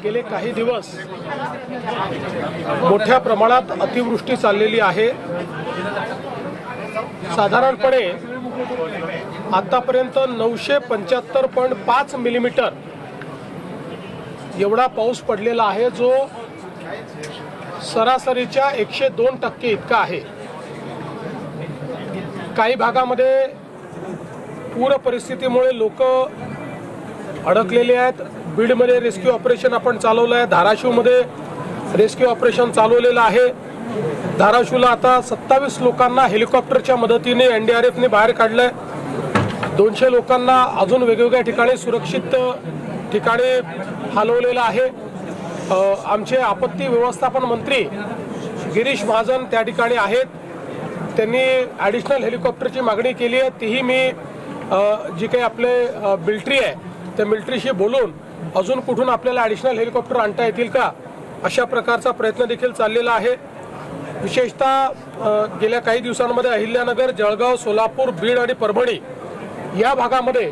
गेले काही दिवस मोठ्या प्रमाणात अतिवृष्टी चाललेली आहे। साधारणपणे आतापर्यंत 975.5 मिलीमीटर एवढा पाऊस पडलेला आहे, जो सरासरीच्या 102% इतका आहे। काही भागामध्ये पूर परिस्थितीमुळे लोक अडकलेले आहेत। बीडमध्ये रेस्क्यू ऑपरेशन आपण चालवलं आहे, धाराशिवमध्ये रेस्क्यू ऑपरेशन चालवलेलं आहे। धाराशिवला आता 27 लोकांना हेलिकॉप्टरच्या मदतीने NDRFने बाहेर काढलंय। 200 लोकांना अजून वेगवेगळ्या ठिकाणी सुरक्षित ठिकाणी हलवलेलं आहे। आमचे आपत्ती व्यवस्थापन मंत्री गिरीश महाजन त्या ठिकाणी आहेत। त्यांनी ॲडिशनल हेलिकॉप्टरची मागणी केली आहे। तीही मी जी काही आपले मिलिटरी आहे त्या मिलिटरीशी बोलून अजून कुठून आपल्याला ॲडिशनल हेलिकॉप्टर आणता येतील का अशा प्रकारचा प्रयत्न देखील चाललेला आहे। विशेषतः गेल्या काही दिवसांमध्ये अहिल्यानगर, जळगाव, सोलापूर, बीड आणि परभणी या भागामध्ये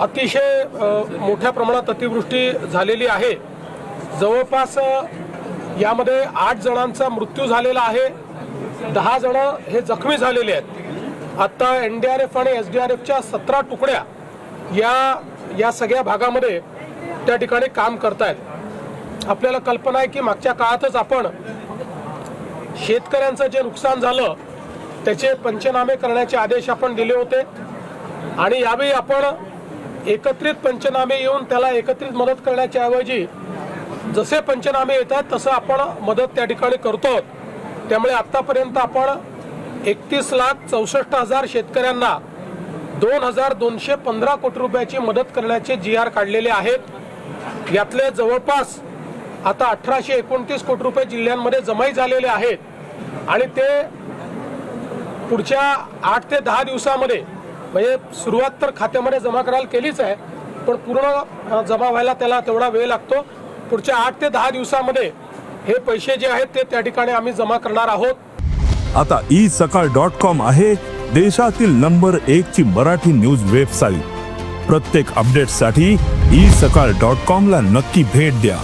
अतिशय मोठ्या प्रमाणात अतिवृष्टी झालेली आहे। जवळपास यामध्ये 8 जणांचा मृत्यू झालेला आहे, 10 जण हे जखमी झालेले आहेत। आता NDRF आणि SDRFच्या 17 तुकड्या या सगळ्या भागामध्ये त्या ठिकाणी काम करतायत। आपल्याला कल्पना आहे की मागच्या काळातच आपण शेतकऱ्यांचं जे नुकसान झालं त्याचे पंचनामे करण्याचे आदेश आपण दिले होते आणि यावेळी आपण एकत्रित पंचनामे येऊन त्याला एकत्रित मदत करण्याच्या ऐवजी जसे पंचनामे येतात तसं आपण मदत त्या ठिकाणी करतो। त्यामुळे आतापर्यंत आपण 31,64,000 शेतकऱ्यांना 2,215 कोटी रुपयाची मदत करण्याचे GR काढलेले आहेत। यातले जवळपास आता 1,829 कोटी रुपये जिल्ह्यांमध्ये जमाई झालेले आहेत आणि ते पुढच्या 8 ते 10 दिवसामध्ये म्हणजे सुरुवात तर खात्यामध्ये जमा करायला केलीच आहे, पण पूर्ण जमा व्हायला त्याला तेवढा वेळ लागतो। पुढच्या 8 ते 10 दिवसामध्ये हे पैसे जे आहेत ते त्या ठिकाणी आम्ही जमा करणार आहोत। आता isakal.com आहे देशातील नंबर 1 ची मराठी न्यूज वेबसाईट। प्रत्येक अपडेटसाठी isakal.com ला नक्की भेट द्या।